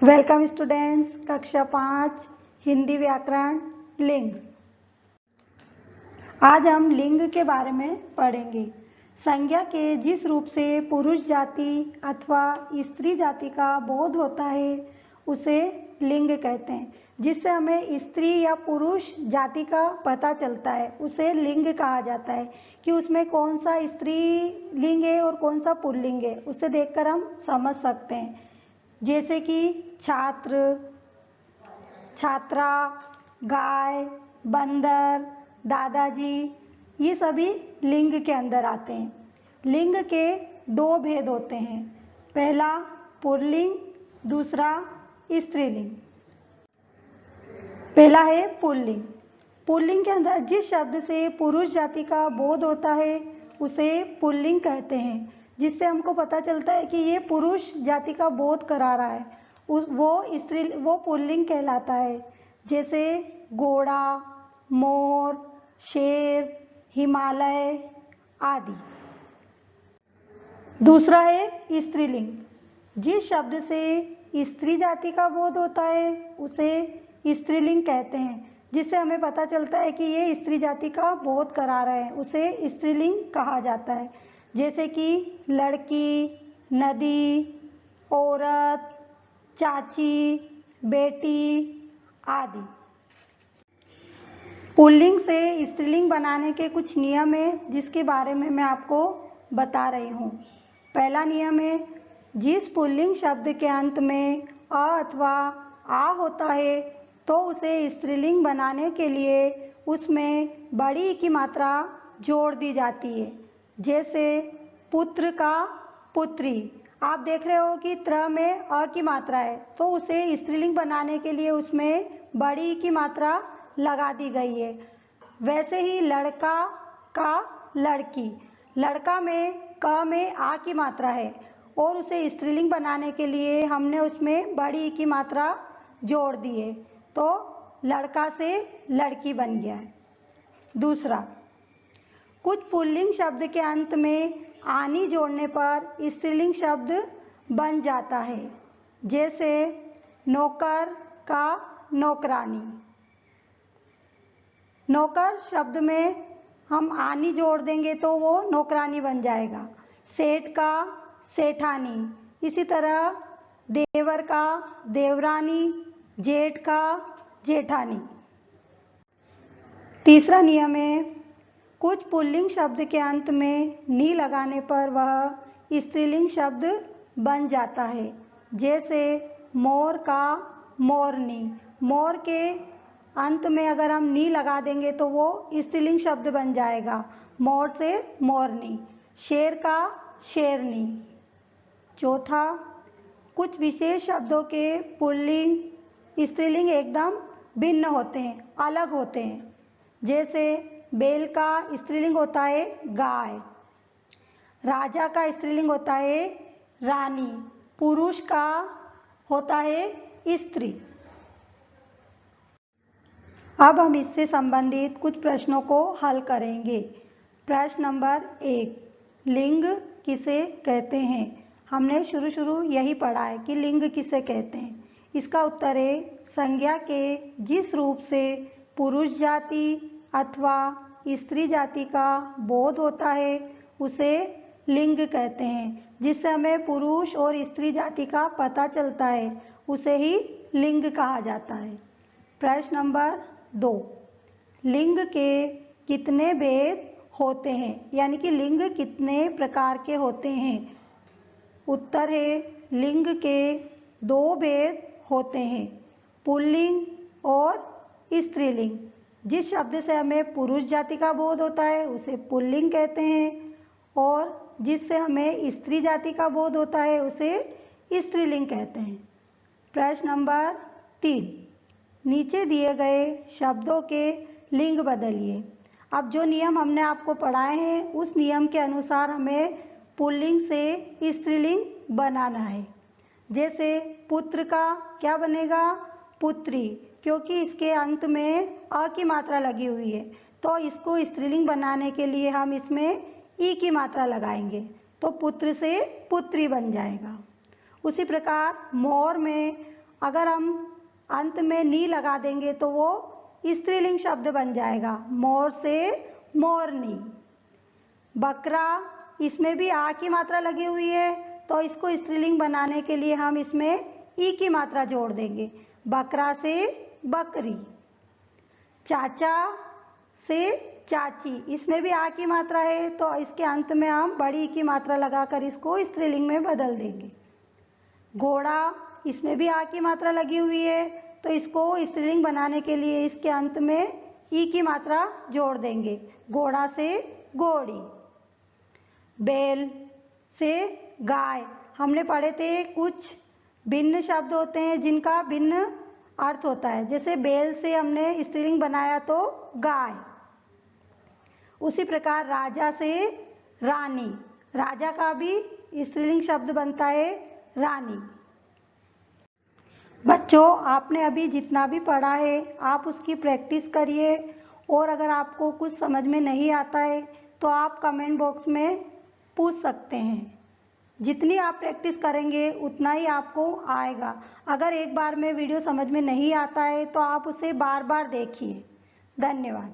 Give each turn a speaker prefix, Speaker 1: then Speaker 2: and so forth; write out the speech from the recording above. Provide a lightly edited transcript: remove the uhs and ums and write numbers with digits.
Speaker 1: Welcome students, कक्षा 5 हिंदी व्याकरण लिंग। आज हम लिंग के बारे में पढ़ेंगे। संज्ञा के जिस रूप से पुरुष जाति अथवा स्त्री जाति का बोध होता है उसे लिंग कहते हैं। जिससे हमें स्त्री या पुरुष जाति का पता चलता है उसे लिंग कहा जाता है कि उसमें कौन सा स्त्री लिंग है और कौन सा पुल्लिंग है, उसे देखकर हम समझ सकते हैं। जैसे कि छात्र, छात्रा, गाय, बंदर, दादाजी, ये सभी लिंग के अंदर आते हैं। लिंग के दो भेद होते हैं, पहला पुल्लिंग, दूसरा स्त्रीलिंग। पहला है पुल्लिंग। पुल्लिंग के अंदर जिस शब्द से पुरुष जाति का बोध होता है उसे पुल्लिंग कहते हैं, जिससे हमको पता चलता है कि ये पुरुष जाति का बोध करा रहा है, वो पुल्लिंग कहलाता है। जैसे घोड़ा, मोर, शेर, हिमालय आदि। दूसरा है स्त्रीलिंग। जिस शब्द से स्त्री जाति का बोध होता है उसे स्त्रीलिंग कहते हैं, जिससे हमें पता चलता है कि ये स्त्री जाति का बोध करा रहे हैं, उसे स्त्रीलिंग कहा जाता है। जैसे कि लड़की, नदी, औरत, चाची, बेटी आदि। पुल्लिंग से स्त्रीलिंग बनाने के कुछ नियम हैं जिसके बारे में मैं आपको बता रही हूँ। पहला नियम है, जिस पुल्लिंग शब्द के अंत में अ अथवा आ होता है तो उसे स्त्रीलिंग बनाने के लिए उसमें बड़ी की मात्रा जोड़ दी जाती है। जैसे पुत्र का पुत्री। आप देख रहे हो कि त्र में अ की मात्रा है तो उसे स्त्रीलिंग बनाने के लिए उसमें बड़ी की मात्रा लगा दी गई है। वैसे ही लड़का का लड़की, लड़का में क में आ की मात्रा है और उसे स्त्रीलिंग बनाने के लिए हमने उसमें बड़ी की मात्रा जोड़ दी है तो लड़का से लड़की बन गया है। दूसरा, कुछ पुल्लिंग शब्द के अंत में आनी जोड़ने पर स्त्रीलिंग शब्द बन जाता है। जैसे नौकर का नौकरानी। नौकर शब्द में हम आनी जोड़ देंगे तो वो नौकरानी बन जाएगा। सेठ का सेठानी। इसी तरह देवर का देवरानी, जेठ का जेठानी। तीसरा नियम है, कुछ पुल्लिंग शब्द के अंत में नी लगाने पर वह स्त्रीलिंग शब्द बन जाता है। जैसे मोर का मोरनी। मोर के अंत में अगर हम नी लगा देंगे तो वो स्त्रीलिंग शब्द बन जाएगा, मोर से मोरनी। शेर का शेरनी। चौथा, कुछ विशेष शब्दों के पुल्लिंग स्त्रीलिंग एकदम भिन्न होते हैं, अलग होते हैं। जैसे बैल का स्त्रीलिंग होता है गाय, राजा का स्त्रीलिंग होता है रानी, पुरुष का होता है स्त्री। अब हम इससे संबंधित कुछ प्रश्नों को हल करेंगे। प्रश्न नंबर 1, लिंग किसे कहते हैं? हमने शुरू यही पढ़ा है कि लिंग किसे कहते हैं। इसका उत्तर है, संज्ञा के जिस रूप से पुरुष जाति अथवा स्त्री जाति का बोध होता है उसे लिंग कहते हैं। जिससे हमें पुरुष और स्त्री जाति का पता चलता है उसे ही लिंग कहा जाता है। प्रश्न नंबर 2, लिंग के कितने भेद होते हैं, यानी कि लिंग कितने प्रकार के होते हैं? उत्तर है, लिंग के 2 भेद होते हैं, पुल्लिंग और स्त्रीलिंग। जिस शब्द से हमें पुरुष जाति का बोध होता है उसे पुल्लिंग कहते हैं और जिससे हमें स्त्री जाति का बोध होता है उसे स्त्रीलिंग कहते हैं। प्रश्न नंबर 3, नीचे दिए गए शब्दों के लिंग बदलिए। अब जो नियम हमने आपको पढ़ाए हैं उस नियम के अनुसार हमें पुल्लिंग से स्त्रीलिंग बनाना है। जैसे पुत्र का क्या बनेगा? पुत्री, क्योंकि इसके अंत में अ की मात्रा लगी हुई है तो इसको स्त्रीलिंग बनाने के लिए हम इसमें ई की मात्रा लगाएंगे तो पुत्र से पुत्री बन जाएगा। उसी प्रकार मोर में अगर हम अंत में नी लगा देंगे तो वो स्त्रीलिंग शब्द बन जाएगा। मोर से मोरनी। बकरा, इसमें भी आ की मात्रा लगी हुई है, तो इसको स्त्रीलिंग बनाने के लिए हम इसमें ई की मात्रा जोड़ देंगे। बकरा से बकरी। चाचा से चाची, इसमें भी आ की मात्रा है, तो इसके अंत में हम बड़ी ई की मात्रा लगाकर इसको स्त्रीलिंग में बदल देंगे। घोड़ा, इसमें भी आ की मात्रा लगी हुई है, तो इसको स्त्रीलिंग बनाने के लिए इसके अंत में ई की मात्रा जोड़ देंगे। घोड़ा से घोड़ी। बैल से गाय। हमने पढ़े थे कुछ भिन्न शब्द होते हैं जिनका भिन्न अर्थ होता है, जैसे बैल से हमने स्त्रीलिंग बनाया तो गाय। उसी प्रकार राजा से रानी। राजा का भी स्त्रीलिंग शब्द बनता है रानी। बच्चों, आपने अभी जितना भी पढ़ा है आप उसकी प्रैक्टिस करिए, और अगर आपको कुछ समझ में नहीं आता है तो आप कमेंट बॉक्स में पूछ सकते हैं। जितनी आप प्रैक्टिस करेंगे उतना ही आपको आएगा। अगर एक बार में वीडियो समझ में नहीं आता है तो आप उसे बार बार देखिए। धन्यवाद।